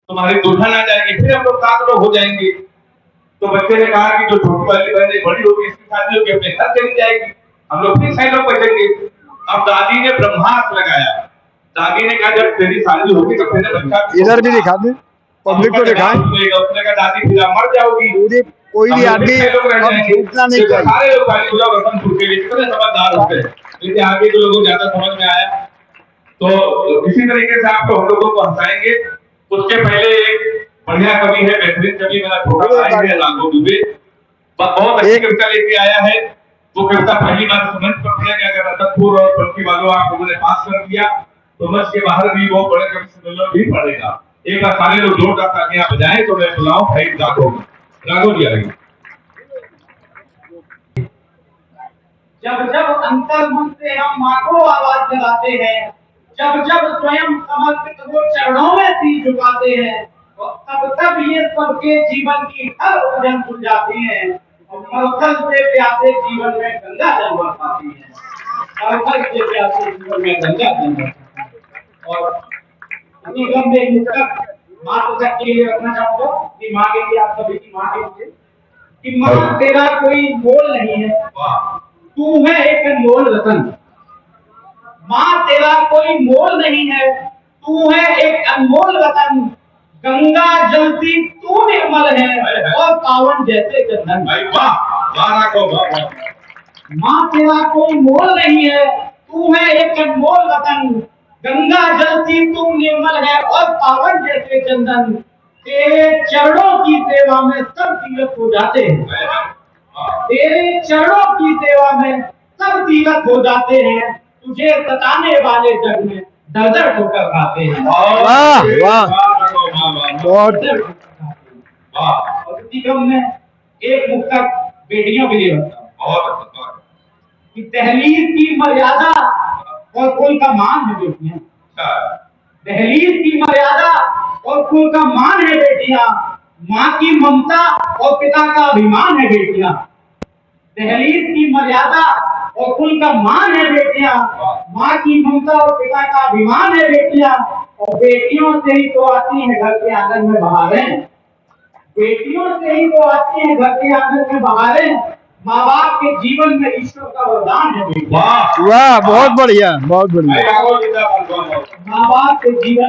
तुम्हारी दुल्हन आ जाएगी, फिर हम लोग 7 लोग हो जाएंगे। तो बच्चे ने कहा कि जो छोटी वाली बहन बड़ी होगी, इसकी शादी होगी, अपने घर चली जाएगी, हम लोग फिर 6 लोग बचेंगे। अब दादी ने ब्रह्मास्त्र लगाया। दादी ने कहा जब तेरी शादी होगी तो फिर बच्चा इधर भी दिखा दे, पब्लिक को दिखाएं। उसने कहा दादी फिर आप मर जाओगी। कोई भी आदमी छूटना नहीं चाहिए। सारे लोग खाली हो जाओ, रतनपुर के लिए कितने समझदार होते हैं, लेकिन आगे के लोगों को ज्यादा समझ में आया। तो इसी तरीके से आप हम लोगों को हंसाएंगे। उसके पहले एक बढ़िया कवि है, बेहतरीन कवि, मेरा छोटा भाई है राघव दुबे, बहुत अच्छी कविता लेके आया है। वो कविता पहली बार समझ पड़ने के अगर रतनपुर और बल्कि वालों आप लोगों ने पास कर दिया तो समझ के बाहर भी वो बड़े कवि सम्मेलन भी पड़ेगा। एक बार सारे लोग जोरदार तालियां बजाएं तो मैं बुलाऊं भाई राघव जी आएंगे। जब जब अंतर मन से हम माँ को आवाज लगाते हैं, जब जब स्वयं समर्पित हो चरणों में सिर झुकाते हैं, तब तब ये सबके जीवन की हर उलझन खुल जाती है और मरथल से प्यासे जीवन में गंगा जल बरसाती है। मरथल से प्यासे जीवन में गंगा जल बरसाती है। और निगम में मुक्तक माँ तक के लिए रखना चाहूंगा कि माँ के लिए, आप सभी की माँ के लिए, कि माँ तेरा कोई मोल नहीं है, तू है एक अनमोल रतन। माँ तेरा कोई मोल नहीं है, तू है एक अनमोल रतन। गंगा जलती तू निर्मल है और पावन जैसे चंदन। माँ तेरा कोई मोल नहीं है, तू है एक अनमोल रतन। गंगा जलती तू निर्मल है और पावन जैसे चंदन। तेरे चरणों की सेवा में सब तीर्थ हो जाते हैं। तेरे चरणों की सेवा में सब तीर्थ हो जाते हैं। तुझे सताने वाले जग में दर दर ठोकर खाते हैं। वाह वाह बहुत। और इसी क्रम में एक मुक्तक बेटियों के लिए बताऊं कि दहलीज की मर्यादा और कुल का मान है बेटियां। दहलीज की मर्यादा और कुल का मान है बेटियां। माँ की ममता और पिता का अभिमान है बेटियां। दहलीज की मर्यादा और कुल का मान है बेटियां। माँ की ममता और पिता का अभिमान है बेटियां। और बेटियों से ही तो आती है घर के आंगन में बहारें। बेटियों से ही तो आती है घर के आंगन में बहारें। माँ बाप के जीवन में ईश्वर का वरदान है बेटियां। वाह बहुत बढ़िया बहुत बढ़िया। माँ बाप के जीवन